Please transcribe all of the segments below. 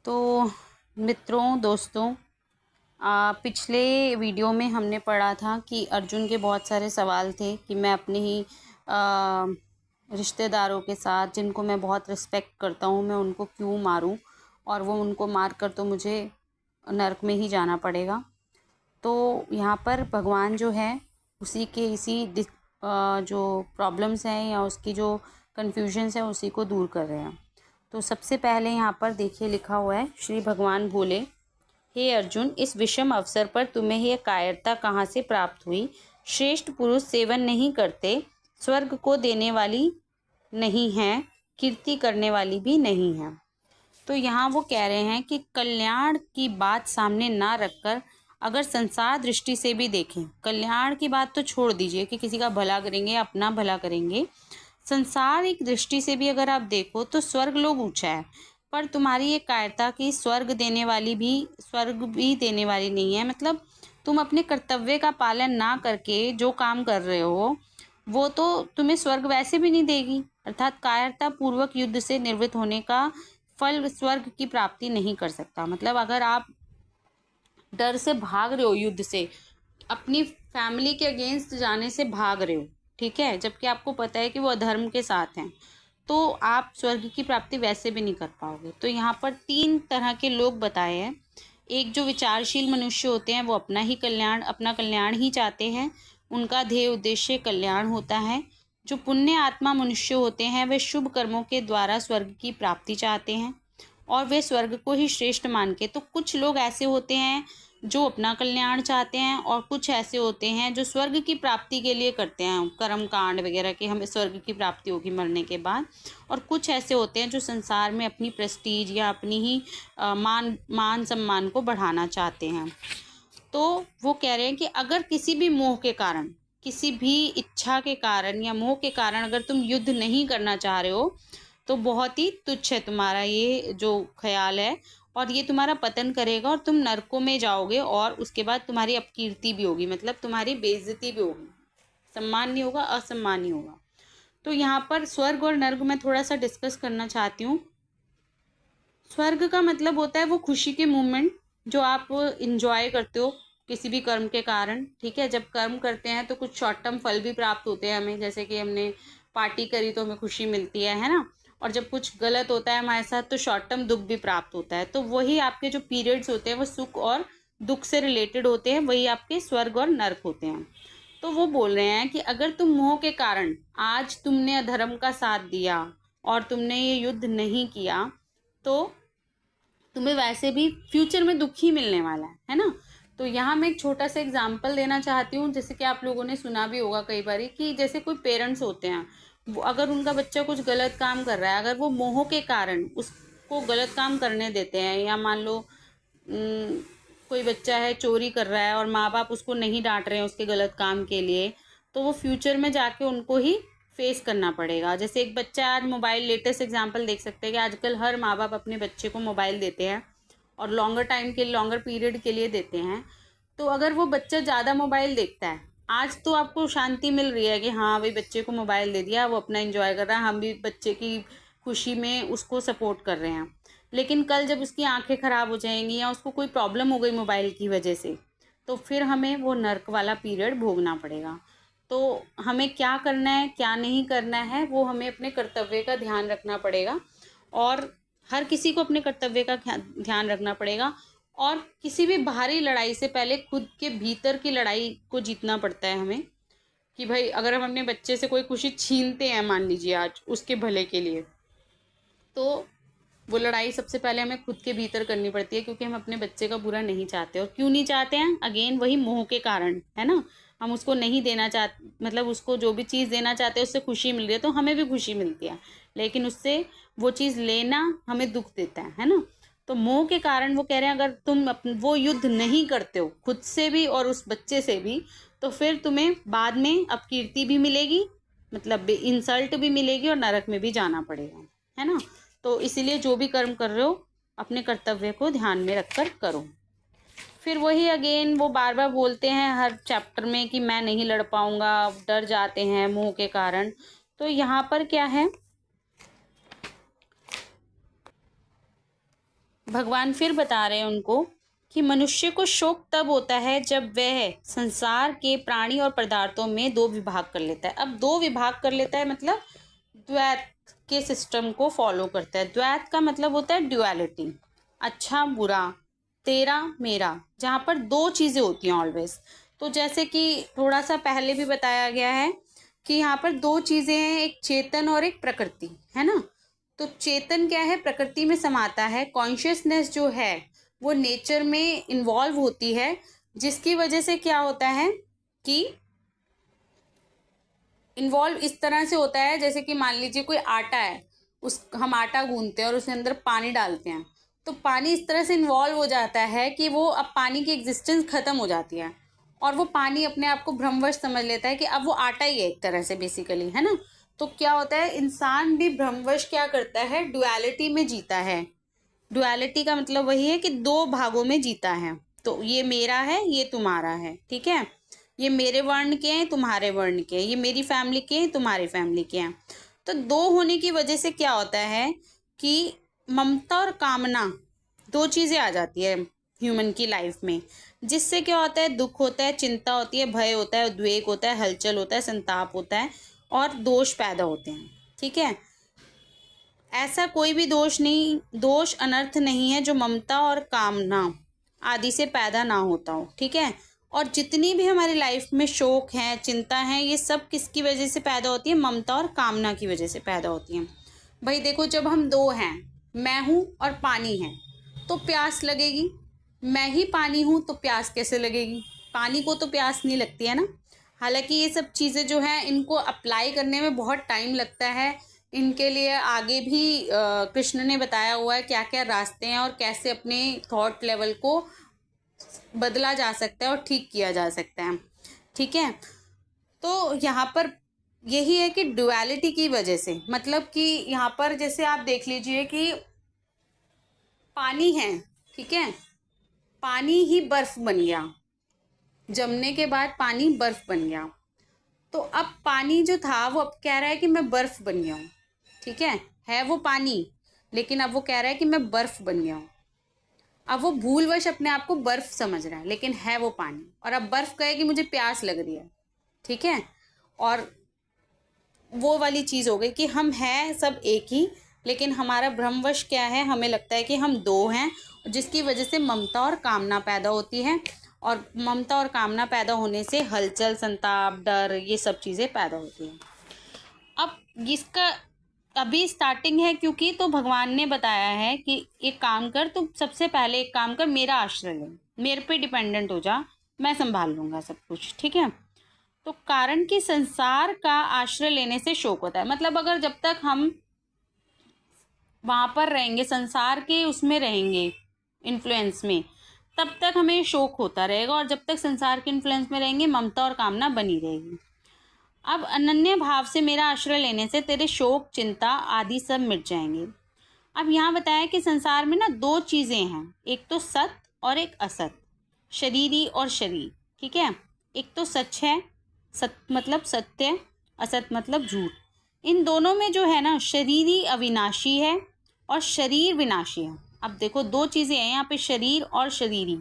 तो मित्रों, दोस्तों, पिछले वीडियो में हमने पढ़ा था कि अर्जुन के बहुत सारे सवाल थे कि मैं अपने ही रिश्तेदारों के साथ, जिनको मैं बहुत रिस्पेक्ट करता हूँ, मैं उनको क्यों मारूं, और वो उनको मार कर तो मुझे नरक में ही जाना पड़ेगा। तो यहाँ पर भगवान जो है उसी के जो प्रॉब्लम्स हैं या उसकी जो कन्फ्यूजन्स है उसी को दूर कर रहे हैं। तो सबसे पहले यहाँ पर देखिए लिखा हुआ है, श्री भगवान बोले, हे अर्जुन, इस विषम अवसर पर तुम्हें यह कायरता कहाँ से प्राप्त हुई? श्रेष्ठ पुरुष सेवन नहीं करते, स्वर्ग को देने वाली नहीं है, कीर्ति करने वाली भी नहीं है। तो यहाँ वो कह रहे हैं कि कल्याण की बात सामने ना रखकर अगर संसार दृष्टि से भी देखें, कल्याण की बात तो छोड़ दीजिए कि किसी का भला करेंगे, अपना भला करेंगे, संसारिक दृष्टि से भी अगर आप देखो तो स्वर्ग लोग ऊंचा है, पर तुम्हारी ये कायरता की स्वर्ग भी देने वाली नहीं है। मतलब तुम अपने कर्तव्य का पालन ना करके जो काम कर रहे हो वो तो तुम्हें स्वर्ग वैसे भी नहीं देगी। अर्थात कायरता पूर्वक युद्ध से निवृत्त होने का फल स्वर्ग की प्राप्ति नहीं कर सकता। मतलब अगर आप डर से भाग रहे हो, युद्ध से, अपनी फैमिली के अगेंस्ट जाने से भाग रहे हो, ठीक है, जबकि आपको पता है कि वो अधर्म के साथ हैं, तो आप स्वर्ग की प्राप्ति वैसे भी नहीं कर पाओगे। तो यहाँ पर 3 तरह के लोग बताए हैं। एक जो विचारशील मनुष्य होते हैं वो अपना कल्याण ही चाहते हैं, उनका ध्येय उद्देश्य कल्याण होता है। जो पुण्य आत्मा मनुष्य होते हैं वे शुभ कर्मों के द्वारा स्वर्ग की प्राप्ति चाहते हैं और वे स्वर्ग को ही श्रेष्ठ मान के। तो कुछ लोग ऐसे होते हैं जो अपना कल्याण चाहते हैं और कुछ ऐसे होते हैं जो स्वर्ग की प्राप्ति के लिए करते हैं कर्म कांड वगैरह कि हमें स्वर्ग की प्राप्ति होगी मरने के बाद। और कुछ ऐसे होते हैं जो संसार में अपनी प्रेस्टीज या अपनी ही मान सम्मान को बढ़ाना चाहते हैं। तो वो कह रहे हैं कि अगर किसी भी मोह के कारण, किसी भी इच्छा के कारण या मोह के कारण अगर तुम युद्ध नहीं करना चाह रहे हो तो बहुत ही तुच्छ है तुम्हारा ये जो ख्याल है, और ये तुम्हारा पतन करेगा और तुम नरकों में जाओगे और उसके बाद तुम्हारी अपकीर्ति भी होगी, मतलब तुम्हारी बेइज्जती भी होगी, सम्मान नहीं होगा, असम्मान ही होगा। तो यहाँ पर स्वर्ग और नर्क मैं थोड़ा सा डिस्कस करना चाहती हूँ। स्वर्ग का मतलब होता है वो खुशी के मोमेंट जो आप इंजॉय करते हो किसी भी कर्म के कारण, ठीक है। जब कर्म करते हैं तो कुछ शॉर्ट टर्म फल भी प्राप्त होते हैं हमें, जैसे कि हमने पार्टी करी तो हमें खुशी मिलती है ना। और जब कुछ गलत होता है हमारे साथ तो शॉर्ट टर्म दुख भी प्राप्त होता है। तो वही आपके जो पीरियड्स होते हैं वो सुख और दुख से रिलेटेड होते हैं, वही आपके स्वर्ग और नर्क होते हैं। तो वो बोल रहे हैं कि अगर तुम मोह के कारण आज तुमने अधर्म का साथ दिया और तुमने ये युद्ध नहीं किया तो तुम्हें वैसे भी फ्यूचर में दुख ही मिलने वाला है ना। तो यहाँ मैं एक छोटा सा एग्जाम्पल देना चाहती हूँ, जैसे कि आप लोगों ने सुना भी होगा कई बार कि जैसे कोई पेरेंट्स होते हैं, वो अगर उनका बच्चा कुछ गलत काम कर रहा है, अगर वो मोह के कारण उसको गलत काम करने देते हैं, या मान लो कोई बच्चा है चोरी कर रहा है और माँ बाप उसको नहीं डांट रहे हैं उसके गलत काम के लिए, तो वो फ्यूचर में जाके उनको ही फेस करना पड़ेगा। जैसे एक बच्चा आज मोबाइल, लेटेस्ट एग्जांपल देख सकते हैं कि आजकल हर माँ बाप अपने बच्चे को मोबाइल देते हैं और लॉन्गर पीरियड के लिए देते हैं। तो अगर वो बच्चा ज़्यादा मोबाइल देखता है, आज तो आपको शांति मिल रही है कि हाँ भाई बच्चे को मोबाइल दे दिया, वो अपना एंजॉय कर रहा है, हम भी बच्चे की खुशी में उसको सपोर्ट कर रहे हैं। लेकिन कल जब उसकी आंखें ख़राब हो जाएंगी या उसको कोई प्रॉब्लम हो गई मोबाइल की वजह से, तो फिर हमें वो नर्क वाला पीरियड भोगना पड़ेगा। तो हमें क्या करना है क्या नहीं करना है वो हमें अपने कर्तव्य का ध्यान रखना पड़ेगा, और हर किसी को अपने कर्तव्य का ध्यान रखना पड़ेगा। और किसी भी बाहरी लड़ाई से पहले खुद के भीतर की लड़ाई को जीतना पड़ता है हमें। कि भाई अगर हम अपने बच्चे से कोई खुशी छीनते हैं, मान लीजिए आज उसके भले के लिए, तो वो लड़ाई सबसे पहले हमें खुद के भीतर करनी पड़ती है, क्योंकि हम अपने बच्चे का बुरा नहीं चाहते। और क्यों नहीं चाहते हैं? अगेन वही मोह के कारण, है ना। हम उसको नहीं देना चाहते, मतलब उसको जो भी चीज़ देना चाहते हैं उससे खुशी मिल रही है तो हमें भी खुशी मिलती है, लेकिन उससे वो चीज़ लेना हमें दुख देता है ना। तो मोह के कारण वो कह रहे हैं अगर तुम वो युद्ध नहीं करते हो खुद से भी और उस बच्चे से भी, तो फिर तुम्हें बाद में अपकीर्ति भी मिलेगी, मतलब इंसल्ट भी मिलेगी और नरक में भी जाना पड़ेगा, है ना। तो इसीलिए जो भी कर्म कर रहे हो अपने कर्तव्य को ध्यान में रखकर करो। फिर वही अगेन वो बार बार बोलते हैं हर चैप्टर में कि मैं नहीं लड़ पाऊंगा, डर जाते हैं मोह के कारण। तो यहाँ पर क्या है, भगवान फिर बता रहे हैं उनको कि मनुष्य को शोक तब होता है जब वह संसार के प्राणी और पदार्थों में दो विभाग कर लेता है। अब दो विभाग कर लेता है मतलब द्वैत के सिस्टम को फॉलो करता है। द्वैत का मतलब होता है ड्युअलिटी, अच्छा बुरा, तेरा मेरा, जहाँ पर दो चीज़ें होती हैं ऑलवेज। तो जैसे कि थोड़ा सा पहले भी बताया गया है कि यहाँ पर दो चीज़ें हैं, एक चेतन और एक प्रकृति, है ना। तो चेतन क्या है, प्रकृति में समाता है। कॉन्शियसनेस जो है वो नेचर में इन्वॉल्व होती है, जिसकी वजह से क्या होता है कि इन्वॉल्व इस तरह से होता है जैसे कि मान लीजिए कोई आटा है, उस हम आटा गूंथते हैं और उसके अंदर पानी डालते हैं, तो पानी इस तरह से इन्वॉल्व हो जाता है कि वो अब पानी की एग्जिस्टेंस खत्म हो जाती है और वो पानी अपने आप को भ्रमवश समझ लेता है कि अब वो आटा ही है एक तरह से बेसिकली, है ना। तो क्या होता है, इंसान भी भ्रमवश क्या करता है, डुअलिटी में जीता है। डुअलिटी का मतलब वही है कि दो भागों में जीता है। तो ये मेरा है, ये तुम्हारा है, ठीक है। ये मेरे वर्ण के हैं, तुम्हारे वर्ण के हैं, ये मेरी फैमिली के हैं, तुम्हारी फैमिली के हैं। तो दो होने की वजह से क्या होता है कि ममता और कामना, दो चीज़ें आ जाती है ह्यूमन की लाइफ में, जिससे क्या होता है, दुख होता है, चिंता होती है, भय होता है, उद्वेग होता है, हलचल होता है, संताप होता है और दोष पैदा होते हैं, ठीक है। ऐसा कोई भी दोष अनर्थ नहीं है जो ममता और कामना आदि से पैदा ना होता हो, ठीक है। और जितनी भी हमारी लाइफ में शोक है, चिंता है, ये सब किसकी वजह से पैदा होती है, ममता और कामना की वजह से पैदा होती हैं। भाई देखो, जब हम दो हैं, मैं हूँ और पानी है, तो प्यास लगेगी। मैं ही पानी हूँ तो प्यास कैसे लगेगी, पानी को तो प्यास नहीं लगती है ना। हालांकि ये सब चीज़ें जो हैं इनको अप्लाई करने में बहुत टाइम लगता है। इनके लिए आगे भी कृष्ण ने बताया हुआ है क्या क्या रास्ते हैं और कैसे अपने थॉट लेवल को बदला जा सकता है और ठीक किया जा सकता है, ठीक है। तो यहाँ पर यही है कि डुअलिटी की वजह से, मतलब कि यहाँ पर जैसे आप देख लीजिए कि पानी है, ठीक है, पानी ही बर्फ बन गया, जमने के बाद पानी बर्फ बन गया। तो अब पानी जो था वो अब कह रहा है कि मैं बर्फ बन गया हूँ, ठीक है वो पानी, लेकिन अब वो कह रहा है कि मैं बर्फ बन गया हूँ। अब वो भूलवश अपने आप को बर्फ समझ रहा है, लेकिन है वो पानी। और अब बर्फ कहे कि मुझे प्यास लग रही है, ठीक है। और वो वाली चीज़ हो गई कि हम हैं सब एक ही, लेकिन हमारा भ्रमवश क्या है, हमें लगता है कि हम दो हैं, जिसकी वजह से ममता और कामना पैदा होती है। और ममता और कामना पैदा होने से हलचल, संताप, डर, ये सब चीज़ें पैदा होती हैं। अब इसका अभी स्टार्टिंग है, क्योंकि तो भगवान ने बताया है कि एक काम कर, तू सबसे पहले एक काम कर, मेरा आश्रय ले, मेरे पे डिपेंडेंट हो जा, मैं संभाल लूँगा सब कुछ, ठीक है। तो कारण कि संसार का आश्रय लेने से शोक होता है, मतलब अगर जब तक हम वहाँ पर रहेंगे, संसार के उसमें रहेंगे, इन्फ्लुएंस में, तब तक हमें शोक होता रहेगा। और जब तक संसार के इन्फ्लुएंस में रहेंगे, ममता और कामना बनी रहेगी। अब अनन्य भाव से मेरा आश्रय लेने से तेरे शोक, चिंता आदि सब मिट जाएंगे। अब यहाँ बताया कि संसार में ना दो चीज़ें हैं, एक तो सत और एक असत, शरीरी और शरीर, ठीक है। एक तो सच है, सत मतलब सत्य, असत मतलब झूठ। इन दोनों में जो है ना, शरीरी अविनाशी है और शरीर विनाशी है। अब देखो दो चीज़ें हैं यहाँ पे, शरीर और शरीरी।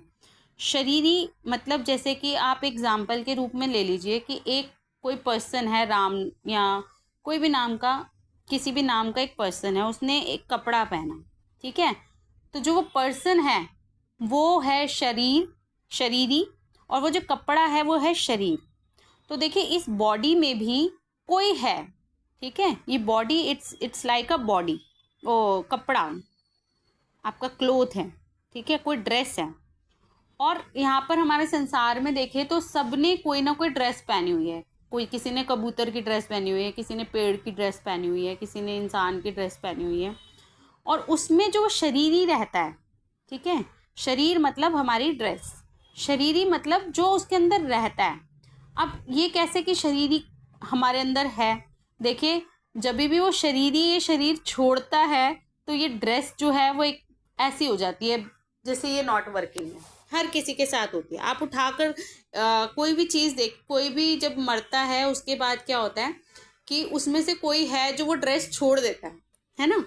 शरीरी मतलब जैसे कि आप एग्जाम्पल के रूप में ले लीजिए कि एक कोई पर्सन है, राम या कोई भी नाम का, किसी भी नाम का एक पर्सन है, उसने एक कपड़ा पहना, ठीक है। तो जो वो पर्सन है वो है शरीर, शरीरी, और वो जो कपड़ा है वो है शरीर। तो देखिए इस बॉडी में भी कोई है, ठीक है। ये body it's like a body, ओ कपड़ा आपका क्लोथ है, ठीक है, कोई ड्रेस है। और यहाँ पर हमारे संसार में देखें तो सबने कोई ना कोई ड्रेस पहनी हुई है। कोई, किसी ने कबूतर की ड्रेस पहनी हुई है, किसी ने पेड़ की ड्रेस पहनी हुई है, किसी ने इंसान की ड्रेस पहनी हुई है। और उसमें जो शरीरी रहता है, ठीक है, शरीर मतलब हमारी ड्रेस, शरीरी मतलब जो उसके अंदर रहता है। अब ये कैसे कि शरीरी हमारे अंदर है, देखिए जब भी वो शरीरी ये शरीर छोड़ता है तो ये ड्रेस जो है वो एक ऐसी हो जाती है जैसे ये नॉट वर्किंग है। हर किसी के साथ होती है। आप उठाकर कोई भी चीज़ देख, कोई भी जब मरता है उसके बाद क्या होता है कि उसमें से कोई है जो वो ड्रेस छोड़ देता है ना।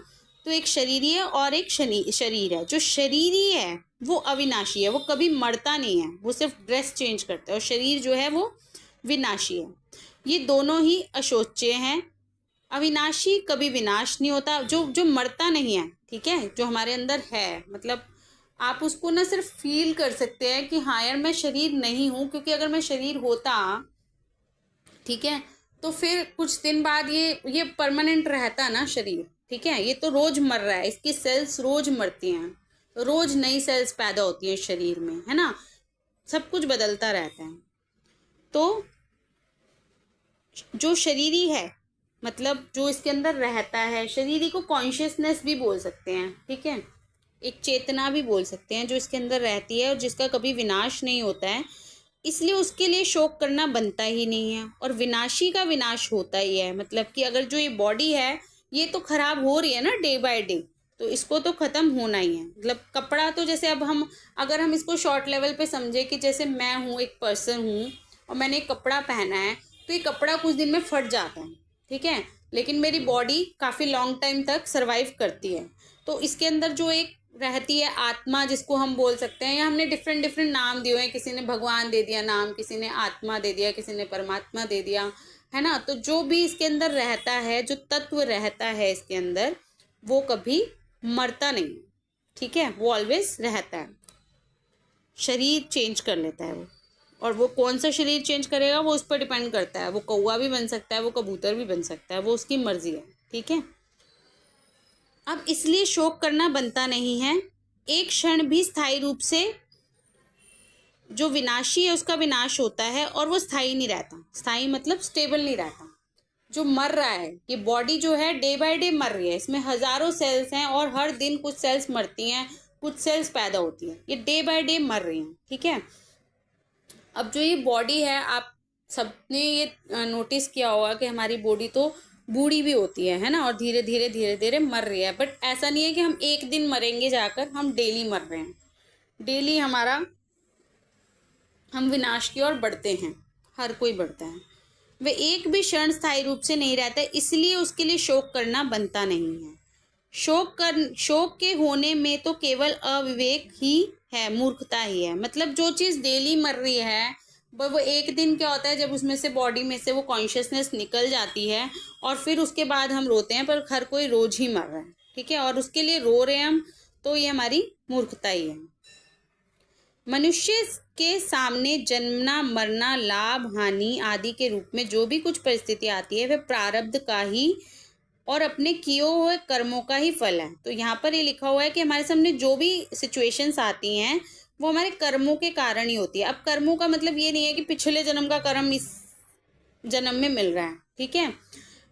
तो एक शरीरी है और एक शरीर है। जो शरीरी है वो अविनाशी है, वो कभी मरता नहीं है, वो सिर्फ ड्रेस चेंज करता है। और शरीर जो है वो विनाशी है। ये दोनों ही अशोच्य हैं। अविनाशी कभी विनाश नहीं होता, जो जो मरता नहीं है, ठीक है, जो हमारे अंदर है, मतलब आप उसको ना सिर्फ फील कर सकते हैं कि हाँ यार मैं शरीर नहीं हूँ, क्योंकि अगर मैं शरीर होता, ठीक है, तो फिर कुछ दिन बाद ये परमानेंट रहता ना शरीर, ठीक है। ये तो रोज मर रहा है, इसकी सेल्स रोज मरती हैं, रोज नई सेल्स पैदा होती हैं शरीर में, है ना, सब कुछ बदलता रहता है। तो जो शरीरी है, मतलब जो इसके अंदर रहता है, शरीरी को कॉन्शियसनेस भी बोल सकते हैं, ठीक है, एक चेतना भी बोल सकते हैं, जो इसके अंदर रहती है और जिसका कभी विनाश नहीं होता है, इसलिए उसके लिए शोक करना बनता ही नहीं है। और विनाशी का विनाश होता ही है, मतलब कि अगर जो ये बॉडी है ये तो खराब हो रही है ना डे बाय डे, तो इसको तो ख़त्म होना ही है। मतलब कपड़ा तो जैसे अब हम, अगर हम इसको शॉर्ट लेवल पे समझे कि जैसे मैं हूँ, एक पर्सन हूँ और मैंने एक कपड़ा पहना है, तो ये कपड़ा कुछ दिन में फट जाता है, ठीक है, लेकिन मेरी बॉडी काफ़ी लॉन्ग टाइम तक सर्वाइव करती है। तो इसके अंदर जो एक रहती है आत्मा, जिसको हम बोल सकते हैं, या हमने डिफरेंट डिफरेंट नाम दिए हैं, किसी ने भगवान दे दिया नाम, किसी ने आत्मा दे दिया, किसी ने परमात्मा दे दिया, है ना। तो जो भी इसके अंदर रहता है, जो तत्व रहता है इसके अंदर, वो कभी मरता नहीं, ठीक है, वो ऑलवेज रहता है। शरीर चेंज कर लेता है वो, और वो कौन सा शरीर चेंज करेगा वो उस पर डिपेंड करता है। वो कौवा भी बन सकता है, वो कबूतर भी बन सकता है, वो उसकी मर्जी है, ठीक है। अब इसलिए शोक करना बनता नहीं है। एक क्षण भी स्थायी रूप से जो विनाशी है उसका विनाश होता है, और वो स्थायी नहीं रहता। स्थायी मतलब स्टेबल नहीं रहता। जो मर रहा है, ये बॉडी जो है डे बाय डे मर रही है, इसमें हजारों सेल्स हैं और हर दिन कुछ सेल्स मरती हैं, कुछ सेल्स पैदा होती हैं, ये डे बाय डे मर रही हैं, ठीक है। अब जो ये बॉडी है, आप सबने ये नोटिस किया होगा कि हमारी बॉडी तो बूढ़ी भी होती है ना, और धीरे धीरे धीरे धीरे मर रही है। बट ऐसा नहीं है कि हम एक दिन मरेंगे जाकर, हम डेली मर रहे हैं, डेली हमारा, हम विनाश की ओर बढ़ते हैं, हर कोई बढ़ता है। वह एक भी क्षण स्थायी रूप से नहीं रहता, इसलिए उसके लिए शोक करना बनता नहीं है। शोक के होने में तो केवल अविवेक ही है, मूर्खता ही है। मतलब जो चीज़ डेली मर रही है, वो एक दिन क्या होता है, जब उसमें से बॉडी में से वो कॉन्शियसनेस निकल जाती है, और फिर उसके बाद हम रोते हैं, पर हर कोई रोज ही मर रहा है, ठीक है, और उसके लिए रो रहे हैं हम, तो ये हमारी मूर्खता ही है। मनुष्य के सामने जन्मना, मरना, लाभ हानि आदि के रूप में जो भी कुछ परिस्थिति आती है, वह प्रारब्ध का ही और अपने किए हुए कर्मों का ही फल है। तो यहाँ पर ये लिखा हुआ है कि हमारे सामने जो भी सिचुएशंस आती हैं वो हमारे कर्मों के कारण ही होती है। अब कर्मों का मतलब ये नहीं है कि पिछले जन्म का कर्म इस जन्म में मिल रहा है, ठीक है।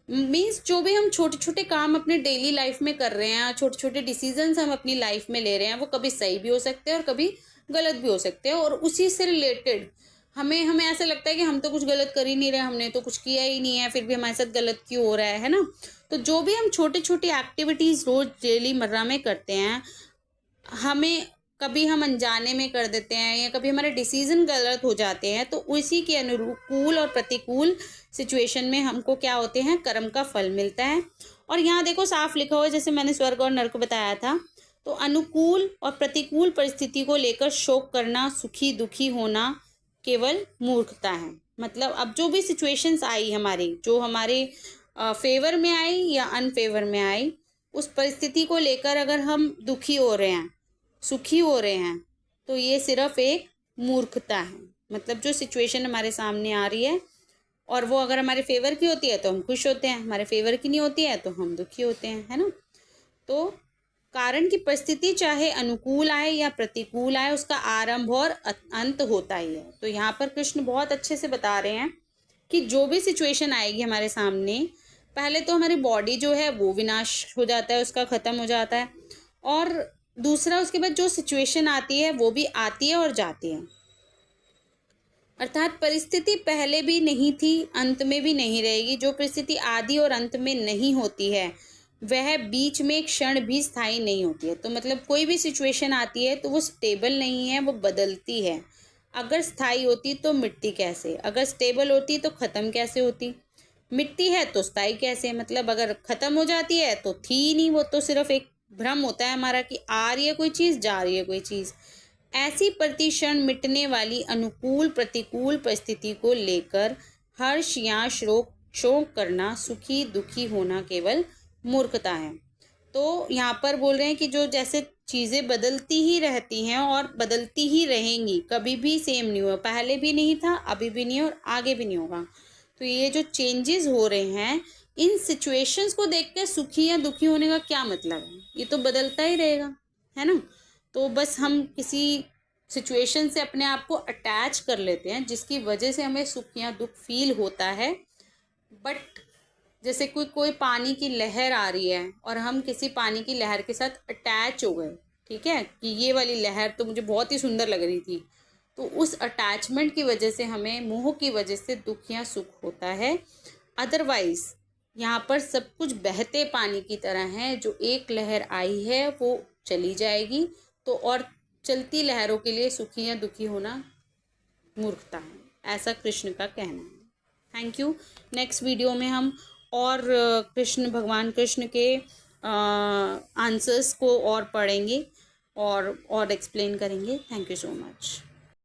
मीन्स जो भी हम छोटे छोटे काम अपने डेली लाइफ में कर रहे हैं, छोटे छोटे डिसीजंस हम अपनी लाइफ में ले रहे हैं, वो कभी सही भी हो सकते हैं और कभी गलत भी हो सकते हैं। और उसी से रिलेटेड हमें ऐसा लगता है कि हम तो कुछ गलत कर ही नहीं रहे, हमने तो कुछ किया ही नहीं है, फिर भी हमारे साथ गलत क्यों हो रहा है ना। तो जो भी हम छोटी छोटी एक्टिविटीज़ रोज डेली मर्रा में करते हैं, हमें कभी हम अनजाने में कर देते हैं, या कभी हमारे डिसीजन गलत हो जाते हैं, तो उसी के अनुकूल और प्रतिकूल सिचुएशन में हमको क्या होते हैं, कर्म का फल मिलता है। और यहाँ देखो साफ लिखा हुआ है, जैसे मैंने स्वर्ग और नर्क बताया था, तो अनुकूल और प्रतिकूल परिस्थिति को लेकर शोक करना, सुखी दुखी होना केवल मूर्खता है। मतलब अब जो भी सिचुएशंस आई हमारी, जो हमारे फेवर में आई या अनफेवर में आई, उस परिस्थिति को लेकर अगर हम दुखी हो रहे हैं, सुखी हो रहे हैं, तो ये सिर्फ एक मूर्खता है। मतलब जो सिचुएशन हमारे सामने आ रही है, और वो अगर हमारे फेवर की होती है तो हम खुश होते हैं, हमारे फेवर की नहीं होती है तो हम दुखी होते हैं, है ना। तो कारण की परिस्थिति चाहे अनुकूल आए या प्रतिकूल आए, उसका आरंभ और अंत होता ही है। तो यहाँ पर कृष्ण बहुत अच्छे से बता रहे हैं कि जो भी सिचुएशन आएगी हमारे सामने, पहले तो हमारी बॉडी जो है वो विनाश हो जाता है, उसका ख़त्म हो जाता है, और दूसरा उसके बाद जो सिचुएशन आती है वो भी आती है और जाती है। अर्थात परिस्थिति पहले भी नहीं थी, अंत में भी नहीं रहेगी। जो परिस्थिति आदि और अंत में नहीं होती है, वह बीच में एक क्षण भी स्थायी नहीं होती है। तो मतलब कोई भी सिचुएशन आती है तो वो स्टेबल नहीं है, वो बदलती है। अगर स्थायी होती तो मिटती कैसे, अगर स्टेबल होती तो ख़त्म कैसे होती। मिटती है तो स्थायी कैसे, मतलब अगर ख़त्म हो जाती है तो थी ही नहीं, वो तो सिर्फ एक भ्रम होता है हमारा कि आ रही है कोई चीज़, जा रही है कोई चीज़। ऐसी प्रतिक्षण मिटने वाली अनुकूल प्रतिकूल परिस्थिति को लेकर हर्ष या शोक करना, सुखी दुखी होना केवल मूर्खता है। तो यहाँ पर बोल रहे हैं कि जो जैसे चीज़ें बदलती ही रहती हैं और बदलती ही रहेंगी, कभी भी सेम नहीं हुआ, पहले भी नहीं था, अभी भी नहीं है और आगे भी नहीं होगा। तो ये जो चेंजेस हो रहे हैं, इन सिचुएशंस को देख के सुखी या दुखी होने का क्या मतलब है, ये तो बदलता ही रहेगा, है ना। तो बस हम किसी सिचुएशन से अपने आप को अटैच कर लेते हैं जिसकी वजह से हमें सुख या दुख फील होता है। बट जैसे कोई पानी की लहर आ रही है और हम किसी पानी की लहर के साथ अटैच हो गए, ठीक है, कि ये वाली लहर तो मुझे बहुत ही सुंदर लग रही थी, तो उस अटैचमेंट की वजह से हमें, मोह की वजह से दुख या सुख होता है। अदरवाइज यहाँ पर सब कुछ बहते पानी की तरह है, जो एक लहर आई है वो चली जाएगी। तो और चलती लहरों के लिए सुखी या दुखी होना मूर्खता है, ऐसा कृष्ण का कहना है। Thank you. नेक्स्ट वीडियो में हम और भगवान कृष्ण के आंसर्स को और पढ़ेंगे और एक्सप्लेन करेंगे। Thank you so much.